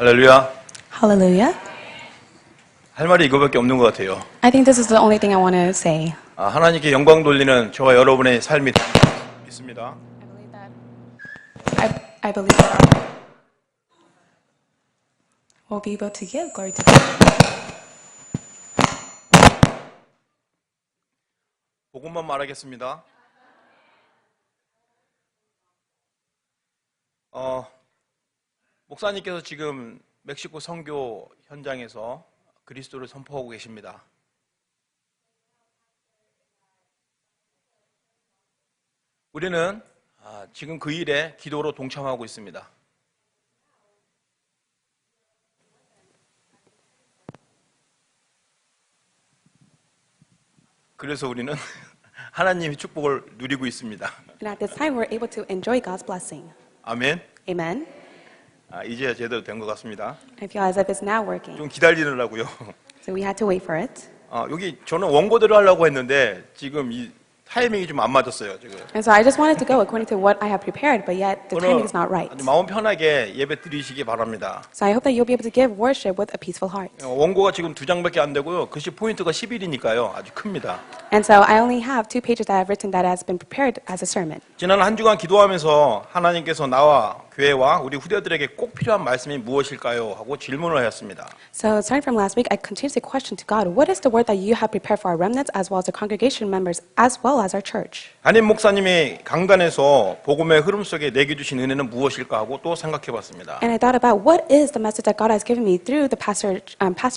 할렐루야. Hallelujah. 할 말이 이거밖에 없는 것 같아요. I think this is the only thing I want to say. 하나님께 영광 돌리는 저와 여러분의 삶이 있습니다. I believe that we'll be able to give glory to God. 복음만 말하겠습니다. 목사님께서 지금 멕시코 선교 현장에서 그리스도를 선포하고 계십니다. 우리는 지금 그 일에 기도로 동참하고 있습니다. 그래서 우리는 하나님의 축복을 누리고 있습니다. And at this time, we're able to enjoy God's blessing. 아멘. Amen. 이제 제대로 된 것 같습니다. I feel as if it's now working. 좀 기다리느라고요. So we had to wait for it. 여기 저는 원고대로 하려고 했는데 지금 이 타이밍이 좀 안 맞았어요. 지금. And so I just wanted to go according to what I have prepared, but yet the timing is not right. 아주 마음 편하게 예배 드리시기 바랍니다. So I hope that you'll be able to give worship with a peaceful heart. 원고가 지금 2장밖에 안 되고요. 글씨 포인트가 11이니까요. 아주 큽니다. And so I only have 2 pages that I've written that has been prepared as a sermon. 지난 한 주간 기도하면서 하나님께서 나와 교회와 우리 후대들에게 꼭 필요한 말씀이 무엇일까요? 하고 질문을 하였습니다. So starting from last week, I continuously questioned to God, what is the word that you have prepared for our remnants as well as the congregation members as well as our church? 담임 목사님이 강단에서 복음의 흐름 속에 내게 주신 은혜는 무엇일까 하고 또 생각해 봤습니다. And I thought about what is the message that God has given me through the Pastor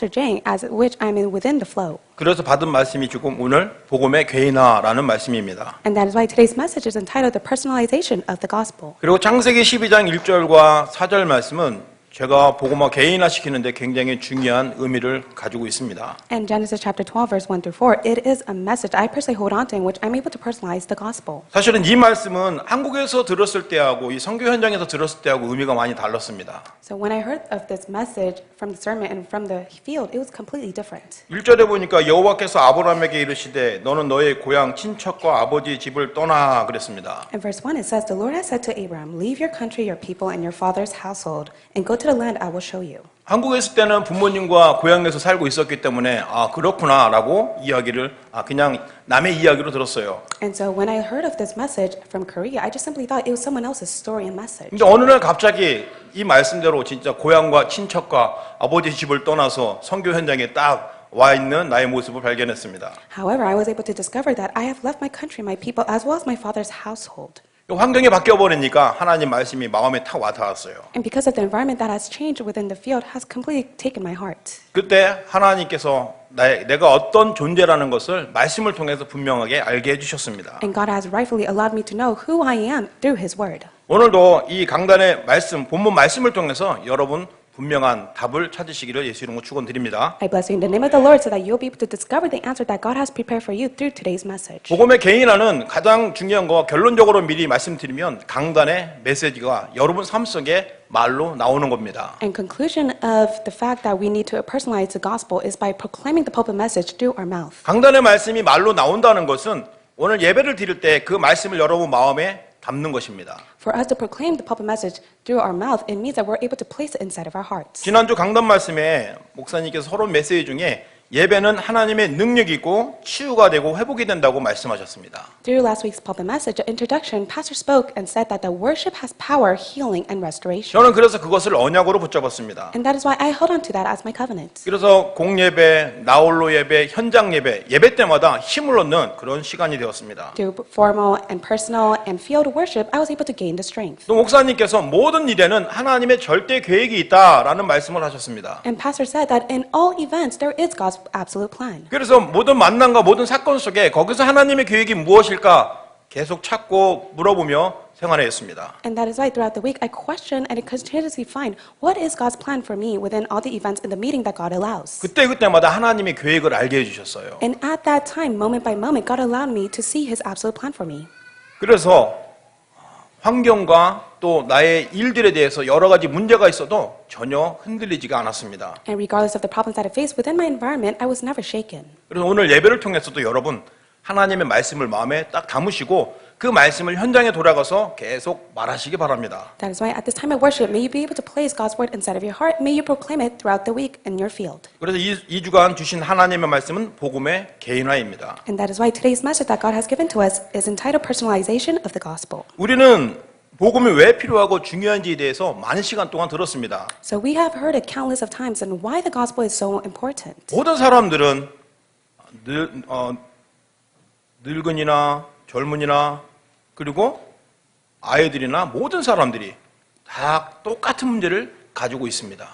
Jang, as which I'm in within the flow. 그래서 받은 말씀이 지금 오늘 복음의 개인화라는 말씀입니다. And that is why today's message is entitled The Personalization of the Gospel. 그리고 창세기 12장 1절과 4절 말씀은 제가 복음화 개인화 시키는데 굉장히 중요한 의미를 가지고 있습니다. And Genesis chapter 12 verse 1 through 4, it is a message I personally hold on to in which I'm able to personalize the gospel. 사실은 이 말씀은 한국에서 들었을 때하고 이 선교 현장에서 들었을 때하고 의미가 많이 달랐습니다. So when I heard of this message from the sermon and from the field, it was completely different. 1절에 보니까 여호와께서 아브라함에게 이르시되 너는 너의 고향 친척과 아버지 집을 떠나 그랬습니다. In verse 1 it says, The Lord has said to Abraham, Leave your country, your people, and your father's household, and go to the land I will show you. 한국에 있을 때는 부모님과 고향에서 살고 있었기 때문에 그렇구나라고 이야기를 그냥 남의 이야기로 들었어요. And so when I heard of this message from Korea, I just simply thought it was someone else's story and message. 근데 어느 날 갑자기 이 말씀대로 진짜 고향과 친척과 아버지 집을 떠나서 선교 현장에 딱 와 있는 나의 모습을 발견했습니다. However, I was able to discover that I have left my country, my people, as well as my father's household. 환경이 바뀌어 버리니까 하나님 말씀이 마음에 탁 와닿았어요. And because of the environment that has changed within the field has completely taken my heart. 그때 하나님께서 내가 어떤 존재라는 것을 말씀을 통해서 분명하게 알게 해주셨습니다. And God has rightfully allowed me to know who I am through His Word. 오늘도 이 강단의 말씀, 본문 말씀을 통해서 여러분 분명한 답을 찾으시기를 예수 이름으로 축원드립니다. I bless you in the name of the Lord so that you'll be able to discover the answer that God has prepared for you through today's message. 복음의 개인화는 가장 중요한 거 결론적으로 미리 말씀드리면 강단의 메시지가 여러분 삶 속에 말로 나오는 겁니다. In conclusion of the fact that we need to personalize the gospel is by proclaiming the pulpit message through our mouth. 강단의 말씀이 말로 나온다는 것은 오늘 예배를 드릴 때 그 말씀을 여러분 마음에 담는 것입니다. For us to proclaim the pulpit message through our mouth, it means that we're able to place it inside of our hearts. 지난주 강단 말씀에 목사님께서 서론 메시지 중에 예배는 하나님의 능력이고 치유가 되고 회복이 된다고 말씀하셨습니다. Through last week's pulpit message, the introduction, Pastor spoke and said that the worship has power, healing, and restoration. 저는 그래서 그것을 언약으로 붙잡았습니다. And that is why I hold on to that as my covenant. 그래서 공예배, 나홀로 예배, 현장 예배, 예배 때마다 힘을 얻는 그런 시간이 되었습니다. Through formal and personal and field worship, I was able to gain the strength. 또 목사님께서 모든 일에는 하나님의 절대 계획이 있다라는 말씀을 하셨습니다. And Pastor said that in all events, there is God's absolute plan. 그래서 모든 만남과 모든 사건 속에 거기서 하나님의 계획이 무엇일까 계속 찾고 물어보며 생활했습니다. And that is why throughout the week I question and continuously find what is God's plan for me within all the events in the meeting that God allows. 그때마다 하나님의 계획을 알게 해주셨어요. And at that time, moment by moment, God allowed me to see His absolute plan for me. 그래서 환경과 또 나의 일들에 대해서 여러 가지 문제가 있어도 전혀 흔들리지가 않았습니다. And regardless of the problems that I faced within my environment, I was never shaken. 그래서 오늘 예배를 통해서도 여러분 하나님의 말씀을 마음에 딱 담으시고 그 말씀을 현장에 돌아가서 계속 말하시기 바랍니다. That is why at this time of worship, may you be able to place God's word inside of your heart. May you proclaim it throughout the week in your field. 그래서 이 주간 주신 하나님의 말씀은 복음의 개인화입니다. And that is why today's message that God has given to us is entitled Personalization of the Gospel. 우리는 복음이 왜 필요하고 중요한지에 대해서 많은 시간 동안 들었습니다. So we have heard it countless of times and why the gospel is so important. 모든 사람들은 늙은이나 젊은이나 그리고 아이들이나 모든 사람들이 다 똑같은 문제를 가지고 있습니다.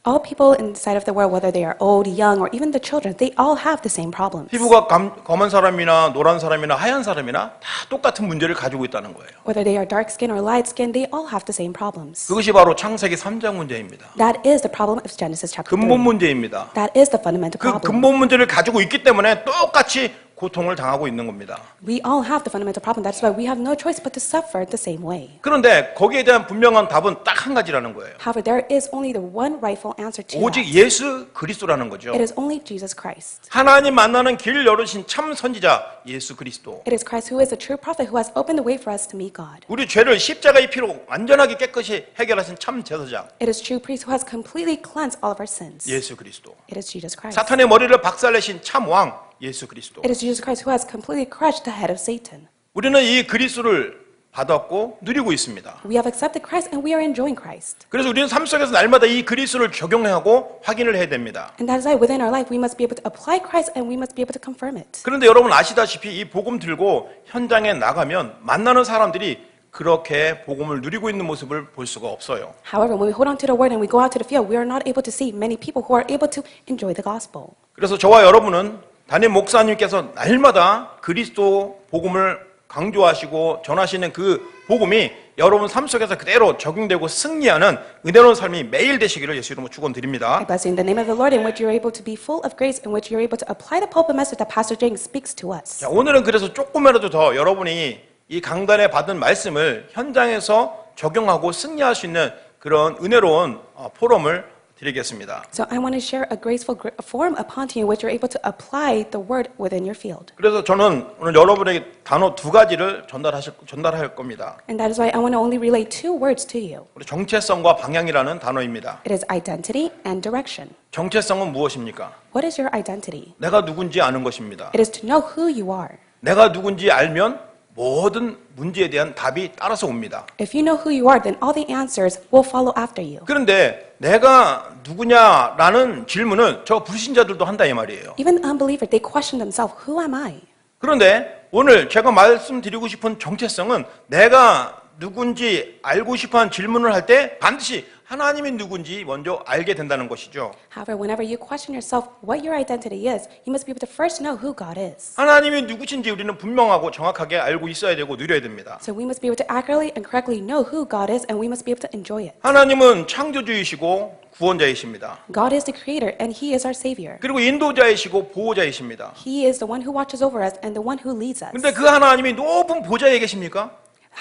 All people inside of the world, whether they are old, young, or even the children, they all have the same problems. 피부가 검은 사람이나 노란 사람이나 하얀 사람이나 다 똑같은 문제를 가지고 있다는 거예요. Whether they are dark skin or light skin, they all have the same problems. 그것이 바로 창세기 3장 문제입니다. That is the problem of Genesis chapter 3. 근본 문제입니다. That is the fundamental 그 problem. 근본 문제를 가지고 있기 때문에 똑같이 고통을 당하고 있는 겁니다. We all have the fundamental problem. That's why we have no choice but to suffer the same way. 그런데 거기에 대한 분명한 답은 딱 한 가지라는 거예요. However, there is only the one rightful answer to 오직 that. 예수 그리스도라는 거죠. It is only Jesus Christ. 하나님 만나는 길 열으신 참 선지자 예수 그리스도. It is Christ who is the true prophet who has opened the way for us to meet God. 우리 죄를 십자가의 피로 완전하게 깨끗이 해결하신 참 제사장 It is true priest who has completely cleansed all of our sins. 예수 그리스도. It is Jesus Christ. 사탄의 머리를 박살내신 참 왕 예수 그리스도. It is Jesus Christ who has completely crushed the head of Satan. 우리는 이 그리스도를 받았고 누리고 있습니다. We have accepted Christ and we are enjoying Christ. 그래서 우리는 삶 속에서 날마다 이 그리스도를 적용하고 확인을 해야 됩니다. And that is why within our life we must be able to apply Christ and we must be able to confirm it. 그런데 여러분 아시다시피 이 복음 들고 현장에 나가면 만나는 사람들이 그렇게 복음을 누리고 있는 모습을 볼 수가 없어요. However, when we hold on to the word and we go out to the field, we are not able to see many people who are able to enjoy the gospel. 그래서 저와 여러분은 담임 목사님께서 날마다 그리스도 복음을 강조하시고 전하시는 그 복음이 여러분 삶 속에서 그대로 적용되고 승리하는 은혜로운 삶이 매일 되시기를 예수 이름으로 축원드립니다. I bless you in the name of the Lord in which you're able to be full of grace, in which you're able to apply the pulpit message that Pastor James speaks to us. 자, 오늘은 그래서 조금이라도 더 여러분이 이 강단에 받은 말씀을 현장에서 적용하고 승리할 수 있는 그런 은혜로운 포럼을 드리겠습니다. So I want to share a graceful form upon you in which you're able to apply the word within your field. 그래서 저는 오늘 여러분에게 단어 두 가지를 전달할 겁니다. And that is why I want to only relay two words to you. 우리 정체성과 방향이라는 단어입니다. It is identity and direction. 정체성은 무엇입니까? What is your identity? 내가 누군지 아는 것입니다. It is to know who you are. 내가 누군지 알면 모든 문제에 대한 답이 따라서 옵니다. If you know who you are, then all the answers will follow after you. 그런데 내가 누구냐라는 질문을 저 불신자들도 한다 이 말이에요. Even the unbeliever, they question themselves, who am I? 그런데 오늘 제가 말씀드리고 싶은 정체성은 내가 누군지 알고 싶어하는 질문을 할 때 반드시 하나님이 누군지 먼저 알게 된다는 것이죠. However, whenever you question yourself what your identity is, you must be able to first know who God is. 하나님이 누구신지 우리는 분명하고 정확하게 알고 있어야 되고 누려야 됩니다. So we must be able to accurately and correctly know who God is, and we must be able to enjoy it. 하나님은 창조주이시고 구원자이십니다. God is the creator, and He is our savior. 그리고 인도자이시고 보호자이십니다. He is the one who watches over us and the one who leads us. 근데 그 하나님이 높은 보좌에 계십니까?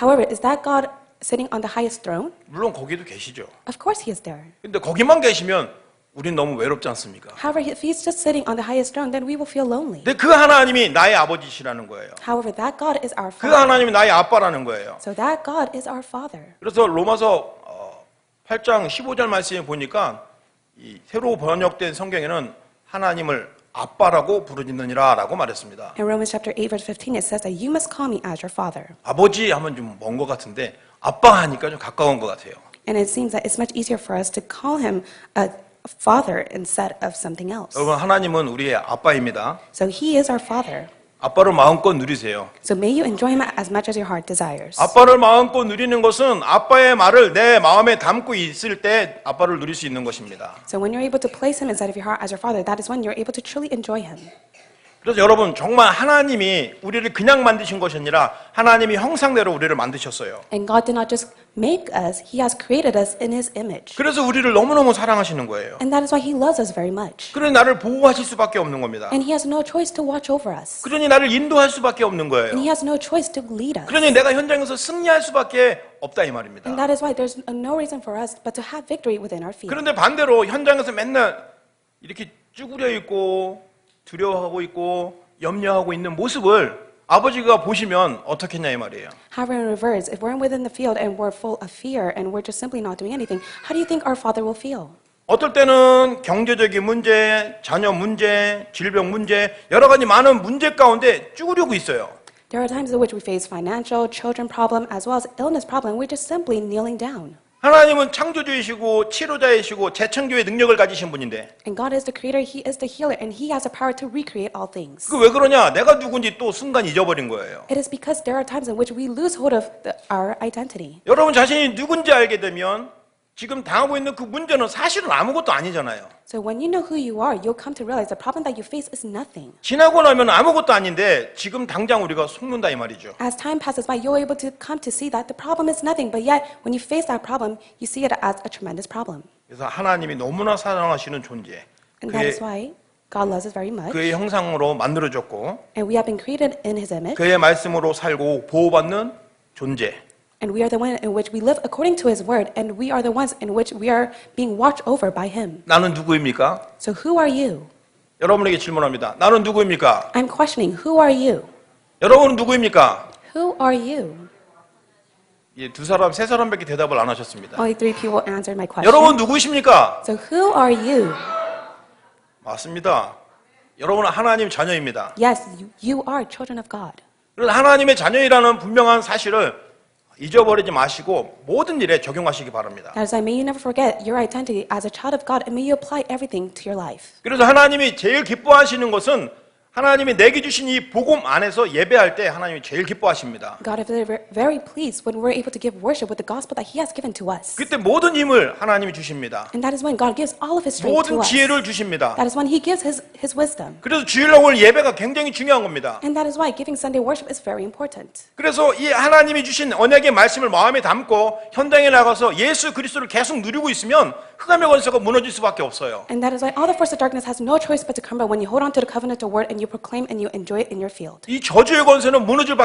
However, is that God sitting on the highest throne? 물론 거기도 계시죠. Of course He is there. 근데 거기만 계시면 우린 너무 외롭지 않습니까? However, if He's just sitting on the highest throne, then we will feel lonely. 근데 그 하나님이 나의 아버지시라는 거예요. However, that God is our 그 Father. 하나님이 나의 아빠라는 거예요. So that God is our Father. 그래서 로마서 8장 15절 말씀에 보니까 이 새로 번역된 성경에는 하나님을 아빠라고 부르짖느니라라고 말했습니다. In Romans chapter 8, verse 15, it says that you must call me as your Father. 아버지 하면 좀 먼 것 같은데 아빠 하니까 좀 가까운 것 같아요. And it seems that it's much easier for us to call Him a Father instead of something else. 여러분 하나님은 우리의 아빠입니다. So He is our Father. 아빠를 마음껏 누리세요. So may you enjoy Him as much as your heart desires. 아빠를 마음껏 누리는 것은 아빠의 말을 내 마음에 담고 있을 때 아빠를 누릴 수 있는 것입니다. So when you're able to place Him inside of your heart as your Father, that is when you're able to truly enjoy Him. 그래서 여러분 정말 하나님이 우리를 그냥 만드신 것이 아니라 하나님이 형상대로 우리를 만드셨어요. And God did not just make us, He has created us in His image. 그래서 우리를 너무너무 사랑하시는 거예요. And that is why He loves us very much. 그러니 나를 보호하실 수밖에 없는 겁니다. And He has no choice to watch over us. 그러니 나를 인도할 수밖에 없는 거예요. And He has no choice to lead us. 그러니 내가 현장에서 승리할 수밖에 없다 이 말입니다. And that is why there's no reason for us but to have victory within our field. 그런데 반대로 현장에서 맨날 이렇게 쭈그려 있고 두려워하고 있고 염려하고 있는 모습을 아버지가 보시면 어떻겠냐 이 말이에요. However, in reverse, if we're within the field and we're full of fear and we're just simply not doing anything, how do you think our Father will feel? 어떨 때는 경제적인 문제, 자녀 문제, 질병 문제, 여러 가지 많은 문제 가운데 쭈그리고 있어요. There are times in which we face financial, children problem, as well as illness problem. We're just simply kneeling down. 하나님은 창조주이시고 치료자이시고 재창조의 능력을 가지신 분인데 And God is the creator, He is the healer, and He has the power to recreate all things. 그 왜 그러냐? 내가 누군지 또 순간 잊어버린 거예요. It is because there are times in which we lose hold of our identity. 여러분 자신이 누군지 알게 되면 지금 당하고 있는 그 문제는 사실은 아무것도 아니잖아요. So when you know who you are, you'll come to realize the problem that you face is nothing. 지나고 나면 아무것도 아닌데 지금 당장 우리가 속는다 이 말이죠. As time passes by, you're able to come to see that the problem is nothing, but yet when you face that problem, you see it as a tremendous problem. 그래서 하나님이 너무나 사랑하시는 존재, And that is why God loves us very much, 그의 형상으로 만들어졌고 and we have been created in His image, 그의 말씀으로 살고 보호받는 존재. and we are the one in which we live according to His word, and we are the ones in which we are being watched over by Him. 나는 누구입니까? So who are you? 여러분에게 질문합니다. 나는 누구입니까? I'm questioning, who are you? 여러분은 누구입니까? Who are you? 예, 두 사람, 세 사람밖에 대답을 안 하셨습니다. Only 3 people answered my question. 여러분 누구이십니까? So who are you? 맞습니다. 여러분은 하나님 자녀입니다. Yes, you are children of God. 그래서 하나님의 자녀이라는 분명한 사실을 잊어버리지 마시고 모든 일에 적용하시기 바랍니다. That is why may you never forget your identity as a child of God, and may you apply everything to your life. 그래서 하나님이 제일 기뻐하시는 것은 하나님이 내게 주신 이 복음 안에서 예배할 때 하나님이 제일 기뻐하십니다. God is very pleased when we're able to give worship with the gospel that He has given to us. 그때 모든 힘을 하나님이 주십니다. And that is when God gives all of His strength 모든 to us. 지혜를 주십니다. That is when He gives His wisdom. 그래서 주일날 오늘 예배가 굉장히 중요한 겁니다. And that is why giving Sunday worship is very important. 그래서 이 하나님이 주신 언약의 말씀을 마음에 담고 현장에 나가서 예수 그리스도를 계속 누리고 있으면 흑암의 권세가 무너질 수밖에 없어요. And that is why all the force of darkness has no choice but to crumble when you hold on to the covenant of word and you proclaim and you enjoy it in your field. 이 저주의 권세는 무너질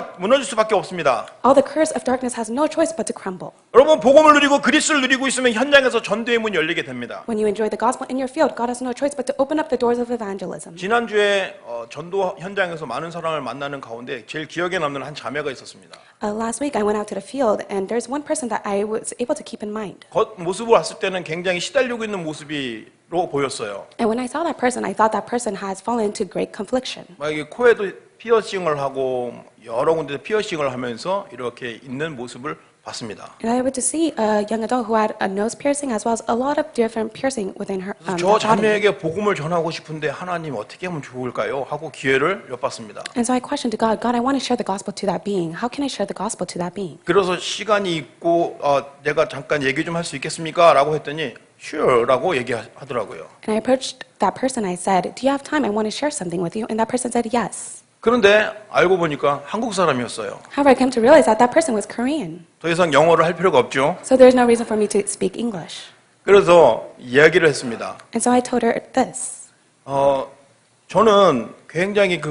수밖에 없습니다. All the curse of darkness has no choice but to crumble. 여러분 복음을 누리고 그리스도를 누리고 있으면 현장에서 전도의 문이 열리게 됩니다. When you enjoy the gospel in your field, God has no choice but to open up the doors of evangelism. 지난주에 전도 현장에서 많은 사람을 만나는 가운데 제일 기억에 남는 한 자매가 있었습니다. Last week I went out to the field and there's one person that I was able to keep in mind. 겉 모습을 봤을 때는 굉장히 시달리고 있는 모습으로 보였어요. And when I saw that person, I thought that person has fallen into great confliction. 막 이게 코에도 피어싱을 하고 여러 군데 피어싱을 하면서 이렇게 있는 모습을 봤습니다. And I able to see a young adult who had a nose piercing as well as a lot of different piercing within her 저 body. 자매에게 복음을 전하고 싶은데 하나님 어떻게 하면 좋을까요? 하고 기회를 엿봤습니다. And so I questioned to God, God, I want to share the gospel to that being. How can I share the gospel to that being? 그래서 시간이 있고 내가 잠깐 얘기 좀 할 수 있겠습니까? 라고 했더니 Sure라고 얘기하더라고요. And I approached that person. I said, do you have time? I want to share something with you. And that person said yes. 그런데 알고 보니까 한국 사람이었어요. However, I came to realize that that person was Korean. 더 이상 영어를 할 필요가 없죠. So there's no reason for me to speak English. 그래서 이야기를 했습니다. And so I told her this. 저는 굉장히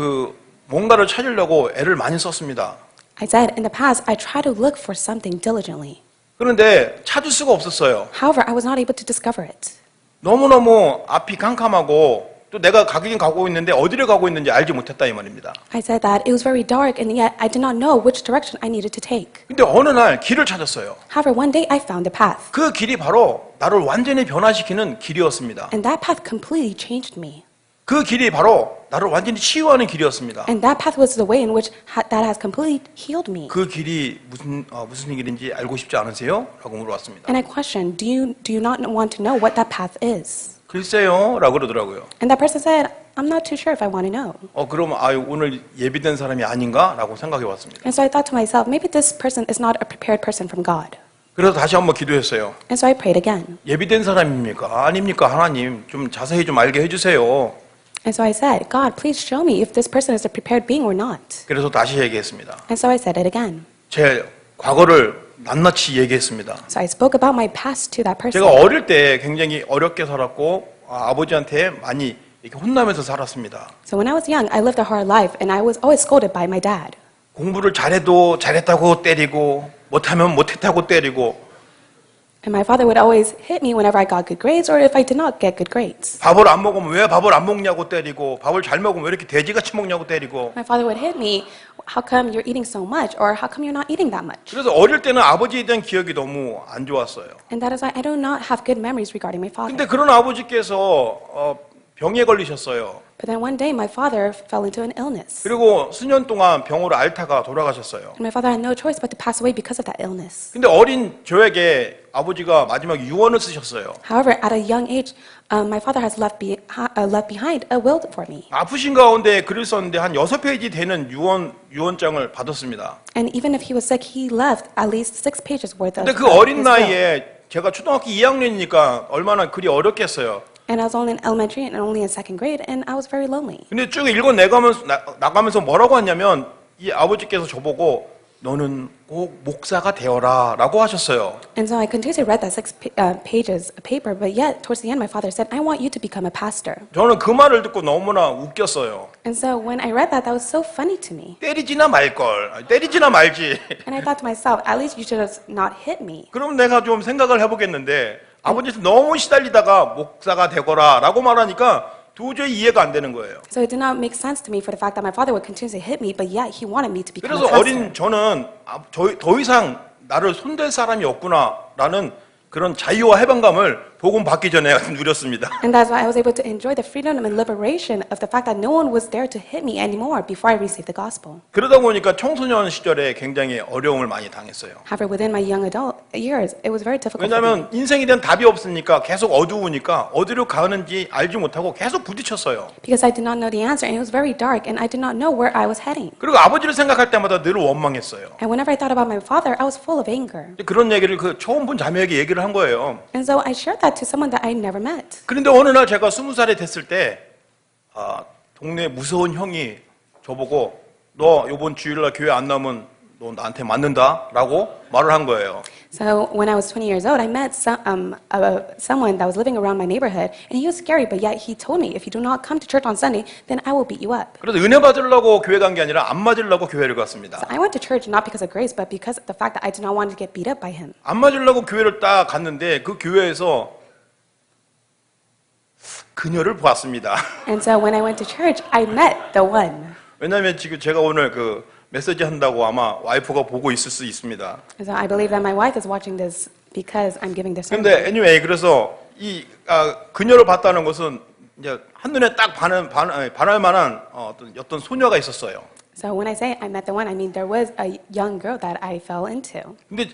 뭔가를 찾으려고 애를 많이 썼습니다. I said, in the past, I tried to look for something diligently. 그런데 찾을 수가 없었어요. However, I was not able to discover it. 너무너무 앞이 캄캄하고 또 내가 가긴 가고 있는데 어디를 가고 있는지 알지 못했다 이 말입니다. I said that it was very dark and yet I did not know which direction I needed to take. 근데 어느 날 길을 찾았어요. However, one day I found a path. 그 길이 바로 나를 완전히 변화시키는 길이었습니다. And that path completely changed me. 그 길이 바로 나를 완전히 치유하는 길이었습니다. And that path was the way in which that has completely healed me. 그 길이 무슨 길인지 알고 싶지 않으세요? 라고 물어봤습니다. And I questioned, do you not want to know what that path is? 글쎄요 라고 그러더라고요. And that person said, I'm not too sure if I want to know. 그럼 오늘 예비된 사람이 아닌가? 라고 생각해 봤습니다. And so I thought to myself, maybe this person is not a prepared person from God. 그래서 다시 한번 기도했어요. And so I prayed again. 예비된 사람입니까? 아닙니까? 하나님 좀 자세히 좀 알게 해주세요. And so I said, God, please show me if this person is a prepared being or not. 그래서 다시 얘기했습니다. And so I said it again. 제 과거를 낱낱이 얘기했습니다. So I spoke about my past to that person. 제가 어릴 때 굉장히 어렵게 살았고 아버지한테 많이 이렇게 혼나면서 살았습니다. So when I was young, I lived a hard life and I was always scolded by my dad. 공부를 잘해도 잘했다고 때리고 못하면 못했다고 때리고 And my father would always hit me whenever I got good grades or if I did not get good grades. 밥을 안 먹으면 왜 밥을 안 먹냐고 때리고 밥을 잘 먹으면 왜 이렇게 돼지같이 먹냐고 때리고 My father would hit me how come you're eating so much? Or how come you're not eating that much? 그래서 어릴 때는 아버지에 대한 기억이 너무 안 좋았어요. And that is why I do not have good memories regarding my father. 근데 그런 아버지께서 병에 걸리셨어요. But then one day my father fell into an illness. 그리고 수년 동안 병으로 앓다가 돌아가셨어요. And my father had no choice but to pass away because of that illness. 근데 어린 저에게 아버지가 마지막 유언을 쓰셨어요. However, at a young age, my father has left behind a will for me. 아프신 가운데 글을 썼는데 한 6페이지 되는 유언장을 받았습니다. And even if he was sick, he left at least 6 pages worth of 근데 그 어린 his will. 나이에 제가 초등학교 2학년이니까 얼마나 글이 어렵겠어요. And I was only in elementary and only in second grade, and I was very lonely. 근데 쭉 나가면서 뭐라고 하냐면 이 아버지께서 저보고 너는 꼭 목사가 되어라라고 하셨어요. And so I continuously read that 6 pages of paper, but yet towards the end, my father said, "I want you to become a pastor." 저는 그 말을 듣고 너무나 웃겼어요. And so when I read that was so funny to me. 때리지나 말걸. 때리지나 말지. And I thought to myself, at least you should have not hit me. 그럼 내가 좀 생각을 해보겠는데 아버지한테 너무 시달리다가 목사가 되거라라고 말하니까 도저히 이해가 안 되는 거예요. So it did not make sense to me for the fact that my father would continuously hit me, but yet he wanted me to become 그래서 a pastor. 어린 저는 더 이상 나를 손댈 사람이 없구나라는 그런 자유와 해방감을 복음 받기 전에 누렸습니다. And that's why I was able to enjoy the freedom and liberation of the fact that no one was there to hit me anymore before I received the gospel. 그러다 보니까 청소년 시절에 굉장히 어려움을 많이 당했어요. However, within my young adult years, it was very difficult for me. 왜냐하면 인생에 대한 답이 없으니까 계속 어두우니까 어디로 가는지 알지 못하고 계속 부딪혔어요. Because I did not know the answer, and it was very dark, and I did not know where I was heading. 그리고 아버지를 생각할 때마다 늘 원망했어요. And whenever I thought about my father, I was full of anger. 그런 얘기를 그 처음 본 자매에게 얘기를 한 거예요. And so I shared that to someone that I never met. 그런데 어느 날 제가 20살이 됐을 때 동네 무서운 형이 저보고 너 이번 주일날 교회 안 나오면 너 나한테 맞는다라고 말을 한 거예요. So when I was 20 years old, I met someone that was living around my neighborhood, and he was scary, but yet he told me, if you do not come to church on Sunday, then I will beat you up. 그래서 은혜 받으려고 교회 간 게 아니라 안 맞으려고 교회를 갔습니다. So I went to church not because of grace, but because of the fact that I did not want to get beat up by him. 안 맞으려고 교회를 딱 갔는데 그 교회에서 그녀를 보았습니다. And so when I went to church, I met the one. 왜냐하면 지금 제가 오늘 그 메시지 한다고 아마 와이프가 보고 있을 수 있습니다. And so I believe that my wife is watching this because I'm giving this sermon. 근데 anyway 그래서 이 그녀를 봤다는 것은 이제 한눈에 딱 반할 만한 어떤 소녀가 있었어요. So when I say I met the one, I mean there was a young girl that I fell into. 근데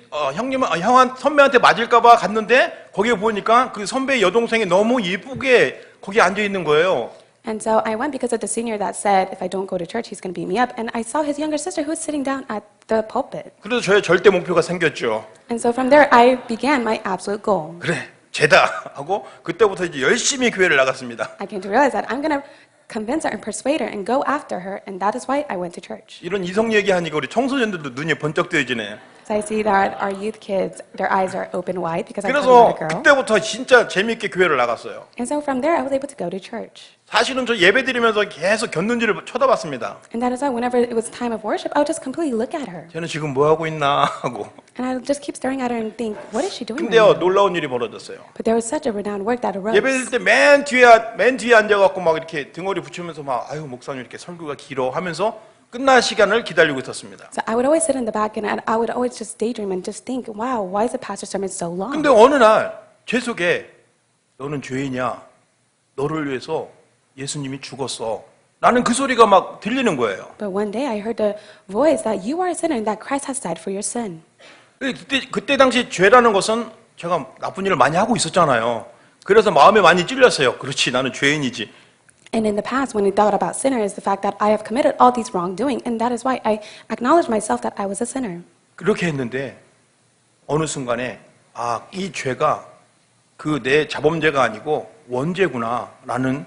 선배한테 맞을까봐 갔는데 거기에 보니까 그 선배의 여동생이 너무 예쁘게 거기 앉아 있는 거예요. And so I went because of the senior that said, if I don't go to church, he's going to beat me up. And I saw his younger sister who was sitting down at the pulpit. 그래서 저의 절대 목표가 생겼죠. And so from there, I began my absolute goal. 그래, 쟤다 하고 그때부터 이제 열심히 교회를 나갔습니다. I came to realize that I'm going to convince her and persuade her and go after her, and that is why I went to church. 이런 이성 얘기하니까 우리 청소년들도 눈이 번쩍 뜨여지네. So I see that our youth kids, their eyes are open wide because I'm talking 그래서 about a girl. 그때부터 진짜 재미있게 교회를 나갔어요. And so from there, I was able to go to church. 사실은 저 예배 드리면서 계속 곁눈질을 쳐다봤습니다. And that is why whenever it was time of worship, I would just completely look at her. 쟤는 지금 뭐 하고 있나 하고. And I would just keep staring at her and think, what is she doing right 근데요 now? 놀라운 일이 벌어졌어요. But there was such a renowned work that arose. 예배 드릴 때 맨 뒤에 앉아갖고 막 이렇게 등허리 붙이면서 막 아유 목사님 이렇게 설교가 길어 하면서 끝날 시간을 기다리고 있었습니다. So I would always sit in the back and I would always just daydream and just think, wow, why is the pastor's sermon so long? 근데 어느 날 제 속에 너는 죄인이야. 너를 위해서 예수님이 죽었어. 라는 그 소리가 막 들리는 거예요. But one day I heard the voice that you are a sinner and that Christ has died for your sin. 그때 당시 죄라는 것은 제가 나쁜 일을 많이 하고 있었잖아요. 그래서 마음에 많이 찔렸어요. 그렇지, 나는 죄인이지. And in the past, when we thought about sinner, is the fact that I have committed all these wrongdoing, and that is why I acknowledge myself that I was a sinner. 그렇게 했는데 어느 순간에 이 죄가 그 내 자범죄가 아니고 원죄구나라는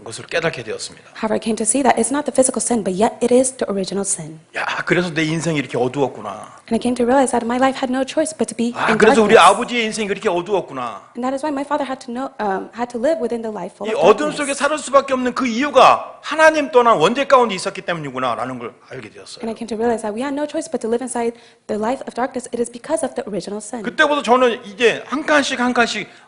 것을 깨닫게 되었습니다. However, I came to see that it's not the physical sin, but yet it is the original sin. 야, 그래서 내 인생이 이렇게 어두웠구나. And I came to realize that my life had no choice but to be in 그래서 우리 darkness. 아버지의 인생이 그렇게 어두웠구나. And that is why my father had to live within the life full 이 of 어둠 darkness. 속에 살 수밖에 없는 그 이유가 하나님 떠난 원죄 가운데 있었기 때문이구나라는 걸 알게 되었어요. And I came to realize that we had no choice but to live inside the life of darkness. It is because of the original sin. 그때부터 저는 이제 한 칸씩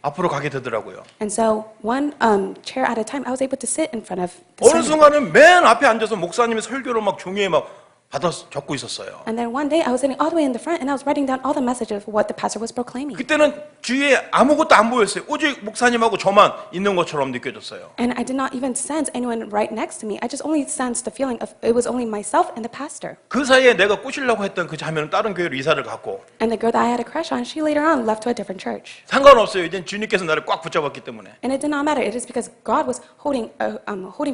앞으로 가게 되더라고요. And so one chair at a time, I was able to sit in front of the 어느 sermon. 순간은 맨 앞에 앉아서 목사님의 설교를 막 종이에 막 받아 적고 있었어요. And then one day I was sitting all the way in the front and I was writing down all the messages of what the pastor was proclaiming. 그때는 주위에 아무것도 안 보였어요. 오직 목사님하고 저만 있는 것처럼 느껴졌어요. And I did not even sense anyone right next to me. I just only sensed the feeling of it was only myself and the pastor. 그 사이에 내가 꼬시려고 했던 그 자매는 다른 교회로 이사를 갔고 And the girl that I had a crush on, she later on left to a different church. 상관없어요. 이제 주님께서 나를 꽉 붙잡았기 때문에. And it did not matter. It is because God was holding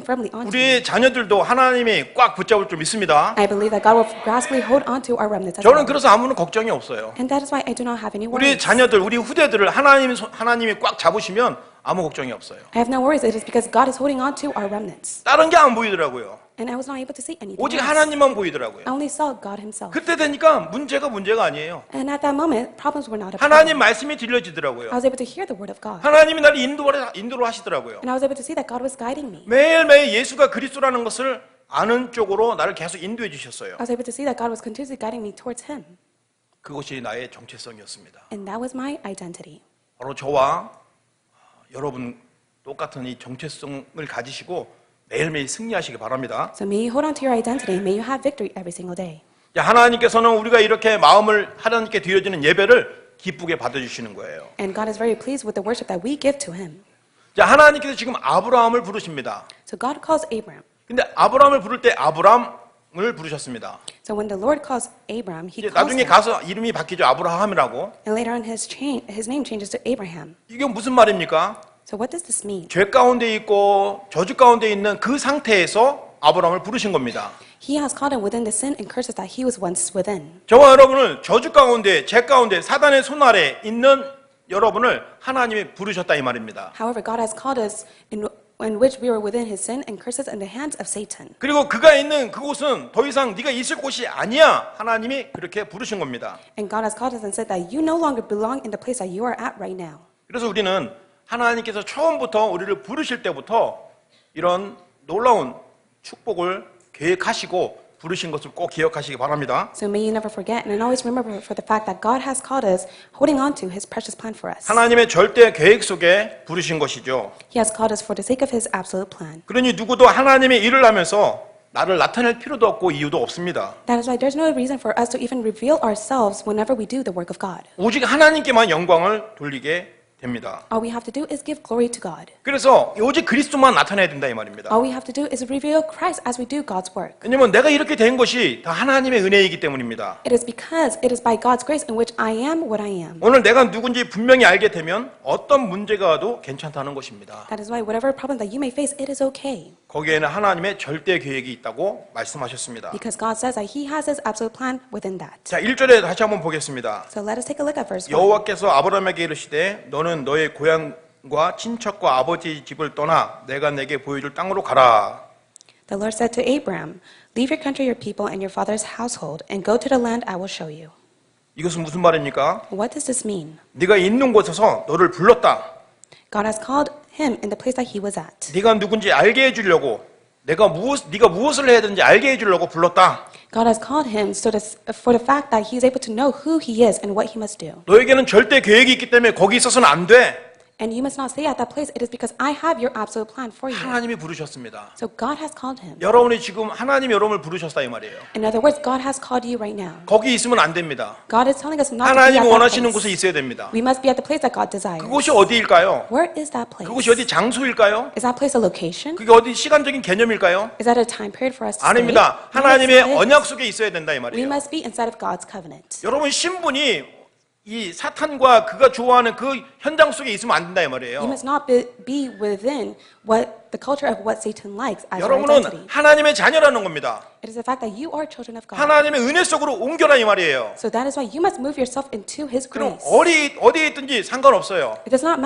firmly on to me. 우리 자녀들도 하나님이 꽉 붙잡을 줄 믿습니다. I believe that God will graspfully hold on to our remnants as 저는 well. 그래서 아무런 걱정이 없어요. And that is why I do not have any 우리 worries. 자녀들, 우리 후대들을 하나님이 꽉 잡으시면 아무 걱정이 없어요. I have no worries. It is because God is holding on to our remnants. 다른 게 안 보이더라고요. And I was not able to see anything 오직 else. 하나님만 보이더라고요. I only saw God himself. 그때 되니까 문제가 아니에요. And at that moment, problems were not a 하나님 problem. 말씀이 들려지더라고요. I was able to hear the word of God. 하나님이 나를 인도로 하시더라고요. And I was able to see that God was guiding me. 매일매일 예수가 그리스도라는 것을 아는 쪽으로 나를 계속 인도해 주셨어요. I was able to see that God was continuously guiding me towards him. 그것이 나의 정체성이었습니다. And that was my identity. 바로 저와 여러분 똑같은 이 정체성을 가지시고 매일매일 승리하시기 바랍니다. So may you hold on to your identity. May you have victory every single day. 하나님께서는 우리가 이렇게 마음을 하나님께 드려지는 예배를 기쁘게 받아주시는 거예요. And God is very pleased with the worship that we give to him. 하나님께서 지금 아브라함을 부르십니다. So God calls Abram. 근데 아브라함을 부를 때 아브람을 부르셨습니다. So when the Lord calls Abram, he 이제 calls 나중에 him. 가서 이름이 바뀌죠. 아브라함이라고. And later on his name changes to Abraham. 이게 무슨 말입니까? So what does this mean? 죄 가운데 있고 저주 가운데 있는 그 상태에서 아브라함을 부르신 겁니다. He has called him within the sin and curses that he was once within. 저와 여러분을 저주 가운데, 죄 가운데, 사단의 손 아래 있는 여러분을 하나님이 부르셨다 이 말입니다. However, God has called us in which we were within his sin and curses in the hands of Satan. 그리고 그가 있는 그곳은 더 이상 네가 있을 곳이 아니야. 하나님이 그렇게 부르신 겁니다. And God has called us and said that you no longer belong in the place that you are at right now. 그래서 우리는 하나님께서 처음부터 우리를 부르실 때부터 이런 놀라운 축복을 계획하시고 부르신 것을 꼭 기억하시기 바랍니다. So may you never forget and always remember for the fact that God has called us, holding on to his precious plan for us. 하나님의 절대 계획 속에 부르신 것이죠. He has called us for the sake of his absolute plan. 그러니 누구도 하나님의 일을 하면서 나를 나타낼 필요도 없고 이유도 없습니다. That is why there's no reason for us to even reveal ourselves whenever we do the work of God. 오직 하나님께만 영광을 돌리게 됩니다. All we have to do is give glory to God. 그래서 오직 그리스도만 나타내야 된다 이 말입니다. All we have to do is reveal Christ as we do God's work. 왜냐면 내가 이렇게 된 것이 다 하나님의 은혜이기 때문입니다. It is because it is by God's grace in which I am what I am. 오늘 내가 누군지 분명히 알게 되면 어떤 문제가 와도 괜찮다는 것입니다. That is why whatever problem that you may face, it is okay. 거기에는 하나님의 절대 계획이 있다고 말씀하셨습니다. Because God says that He has His absolute plan within that. 자, 1절에 다시 한번 보겠습니다. So let us take a look at verse 1. 여호와께서 아브라함에게 이르시되 너는 너의 고향과 친척과 아버지 집을 떠나 내가 내게 보여줄 땅으로 가라. The Lord said to Abram, Leave your country, your people, and your father's household, and go to the land I will show you. 이것은 무슨 말입니까? What does this mean? 네가 있는 곳에서 너를 불렀다. God has called him in the place that he was at. 네가 누군지 알게 해주려고 네가 무엇을 해야 되는지 알게 해주려고 불렀다. God has called him for the fact that he is able to know who he is and what he must do. 너에게는 절대 계획이 있기 때문에 거기 있어서는 안 돼. And you must not stay at that place. It is because I have your absolute plan for you. 하나님이 부르셨습니다. So God has called him. 여러분이 지금 하나님이 여러분을 부르셨다 이 말이에요. In other words, God has called you right now. 거기 있으면 안 됩니다. God is telling us not to be 하나님이 at that 원하시는 곳에 place. 있어야 됩니다. We must be at the place that God desires. 그곳이 어디일까요? Where is that place? 그곳이 어디 장소일까요? Is that place a location? 그게 어디 시간적인 개념일까요? Is that a time period for us to 아닙니다. stay? 하나님의 No, 언약 속에 있어야 된다 이 we 말이에요. must be inside of God's covenant. 여러분 신분이 이 사탄과 그가 좋아하는 그 현장 속에 있으면 안 된다 이 You 말이에요. must not be within what the culture of what Satan likes as your 여러분은 identity. 하나님의 자녀라는 겁니다. It is the fact that you are children of God. 하나님의 은혜 속으로 옮겨라 이 말이에요. So that is why you must move yourself into His 그럼 grace. 어디에 있든지 상관없어요. It does not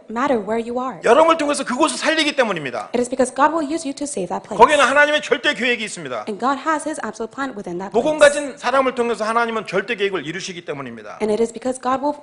matter where you are. 여러분을 통해서 그곳을 살리기 때문입니다. It is because God will use you to save that place. 거기에는 하나님의 절대 계획이 있습니다. And God has His absolute plan within that 복음 place. 가진 사람을 통해서 하나님은 절대 계획을 이루시기 때문입니다. And it is because God will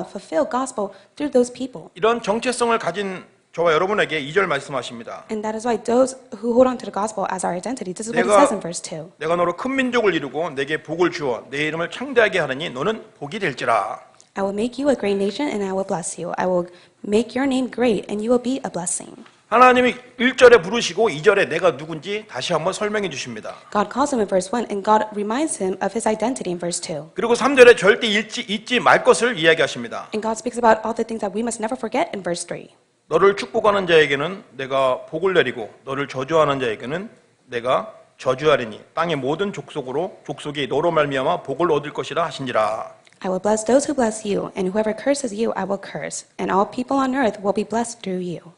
fulfill gospel through those people. 이런 정체성을 가진 저와 여러분에게 2절 말씀하십니다. And that is why those who hold on to the gospel as our identity, this is what it 내가- says in verse 2. 내가 너로 큰 민족을 이루고 내게 복을 주어 내 이름을 창대하게 하느니 너는 복이 될지라. I will make you a great nation and I will bless you. I will make your name great and you will be a blessing. 하나님이 1절에 부르시고 2절에 내가 누군지 다시 한번 설명해 주십니다. God calls him in verse 1, and God reminds him of his identity in verse 2. 그리고 3절에 절대 잊지 말 것을 이야기하십니다. And God speaks about all the things that we must never forget in verse 3. 너를 축복하는 자에게는 내가 복을 내리고 너를 저주하는 자에게는 내가 저주하리니 땅의 모든 족속이 너로 말미암아 복을 얻을 것이라 하신지라. I will bless those who bless you, and whoever curses you, I will curse, and all people on earth will be blessed through you.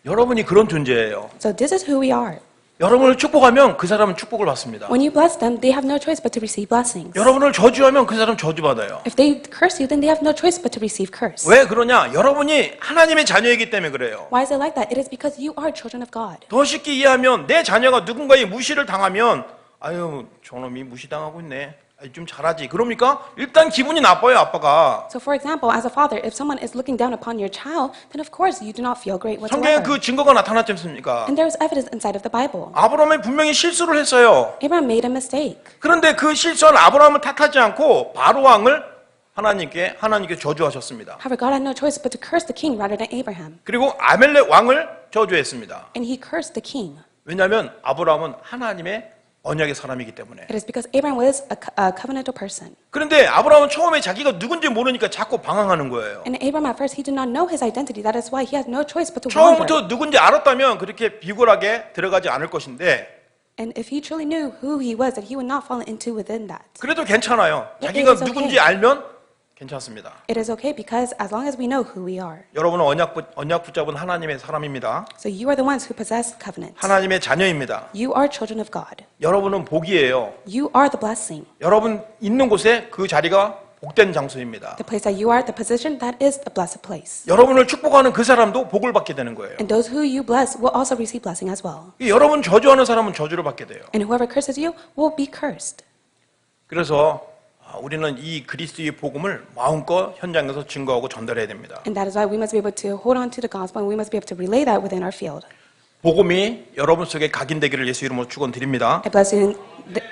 여러분이 그런 존재예요. So this is who we are. 여러분을 축복하면 그 사람은 축복을 받습니다. When you bless them, they have no choice but to receive blessings. 여러분을 저주하면 그 사람 저주받아요. If they curse you, then they have no choice but to receive curse. 왜 그러냐? 여러분이 하나님의 자녀이기 때문에 그래요. Why is it like that? It is because you are children of God. 더 쉽게 이해하면 내 자녀가 누군가의 무시를 당하면 아유 저놈이 무시당하고 있네. 좀 잘하지. 그럽니까? 일단 기분이 나빠요, 아빠가. So for example, as a father, if someone is looking down upon your child, then of course you do not feel great 성경에 whatsoever. 그 증거가 나타났지 않습니까? And there is evidence inside of the Bible. 아브라함이 분명히 실수를 했어요. Abraham made a mistake. 그런데 그 실수한 아브라함을 탓하지 않고 바로 왕을 하나님께 저주하셨습니다. However, God had no choice but to curse the king rather than Abraham. 그리고 아멜렉 왕을 저주했습니다. And he cursed the king. 왜냐하면 아브라함은 하나님의 언약의 사람이기 때문에. It is because Abraham was a covenantal person. 그런데 아브라함은 처음에 자기가 누군지 모르니까 자꾸 방황하는 거예요. And Abraham at first, he did not know his identity. That is why he had no choice but to wander. 처음부터 누군지 알았다면 그렇게 비굴하게 들어가지 않을 것인데 And if he truly knew who he was, that he would not fall into within that. 그래도 괜찮아요. It 자기가 is okay. 누군지 알면 괜찮습니다. It is okay because as long as we know who we are. 여러분은 언약 붙잡은 하나님의 사람입니다. So you are the ones who possess covenant. 하나님의 자녀입니다. You are children of God. 여러분은 복이에요. You are the blessing. 여러분 있는 곳에 그 자리가 복된 장소입니다. The place that you are, the position, that is a blessed place. 여러분을 축복하는 그 사람도 복을 받게 되는 거예요. And those who you bless will also receive blessing as well. 여러분 저주하는 사람은 저주를 받게 돼요. And whoever curses you will be cursed. 그래서 우리는 이 그리스도의 복음을 마음껏 현장에서 증거하고 전달해야 됩니다. And that is why we must be able to hold on to the gospel and we must be able to relay that within our field. 복음이 여러분 속에 각인되기를 예수 이름으로 축원드립니다. I bless you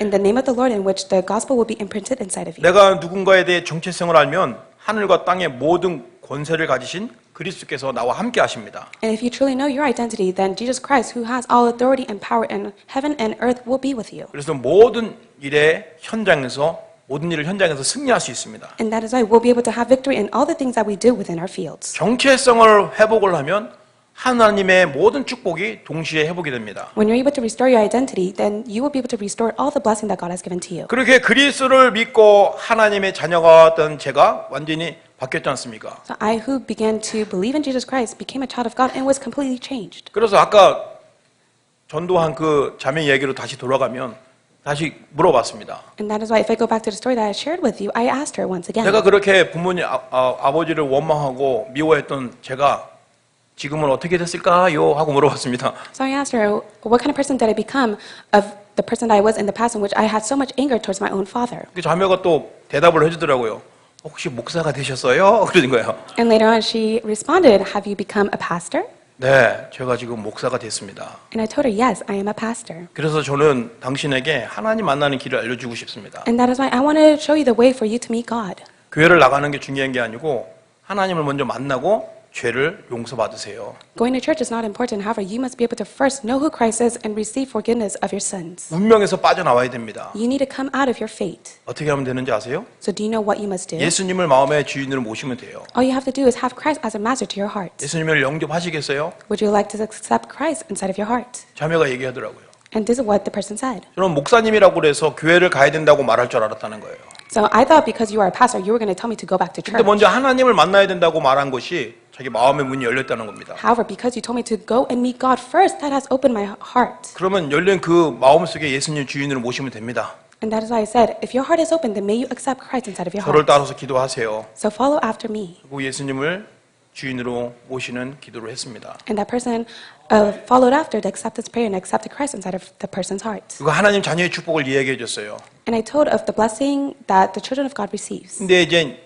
in the name of the Lord in which the gospel will be imprinted inside of you. 내가 누군가에 대해 정체성을 알면 하늘과 땅의 모든 권세를 가지신 그리스도께서 나와 함께 하십니다. And if you truly know your identity, then Jesus Christ, who has all authority and power in heaven and earth, will be with you. 그래서 모든 일의 현장에서 승리할 수 있습니다. And that is why we'll be able to have victory in all the things that we do within our fields. 정체성을 회복을 하면 하나님의 모든 축복이 동시에 회복이 됩니다. When you're able to restore your identity, then you will be able to restore all the blessing that God has given to you. 그렇게 그리스도를 믿고 하나님의 자녀가 된 제가 완전히 바뀌었지 않습니까? So I, who began to believe in Jesus Christ, became a child of God and was completely changed. 그래서 아까 전도한 그 자매 이야기로 다시 돌아가면 다시 물어봤습니다. And that is why if I go back to the story that I shared with you, I asked her once again. 내가 그렇게 부모님 아버지를 원망하고 미워했던 제가 지금은 어떻게 됐을까요? 하고 물어봤습니다. So I asked her, what kind of person did I become of the person that I was in the past in which I had so much anger towards my own father? 그 자매가 또 대답을 해주더라고요. 혹시 목사가 되셨어요? 그러는 거예요. And later on she responded, have you become a pastor? 네, 제가 지금 목사가 됐습니다. And I told her, yes, I am a pastor. 그래서 저는 당신에게 하나님 만나는 길을 알려주고 싶습니다. And that is why I want to show you the way for you to meet God. 교회를 나가는 게 중요한 게 아니고 하나님을 먼저 만나고 죄를 용서받으세요. Going to church is not important. However, you must be able to first know who Christ is and receive forgiveness of your sins. 운명에서 빠져나와야 됩니다. You need to come out of your fate. 어떻게 하면 되는지 아세요? So do you know what you must do? 예수님을 마음의 주인으로 모시면 돼요. All you have to do is have Christ as a master to your heart. 예수님을 영접하시겠어요? Would you like to accept Christ inside of your heart? 자매가 얘기하더라고요. And this is what the person said. 저는 목사님이라고 그래서 교회를 가야 된다고 말할 줄 알았다는 거예요. So I thought because you are a pastor, you were going to tell me to go back to 근데 church. 먼저 하나님을 만나야 된다고 말한 것이 자기 마음의 문이 열렸다는 겁니다. However, because you told me to go and meet God first, that has opened my heart. 그러면 열린 그 마음 속에 예수님 주인으로 모시면 됩니다. And that is why I said, if your heart is open, then may you accept Christ inside of your 저를 heart. 따라서 기도하세요. So follow after me. 그리고 예수님을 주인으로 모시는 기도를 했습니다. And that person followed after to accept this prayer and accepted Christ inside of the person's heart. 그리고 하나님 자녀의 축복을 이야기해 줬어요. And I told of the blessing that the children of God receives. 근데 이제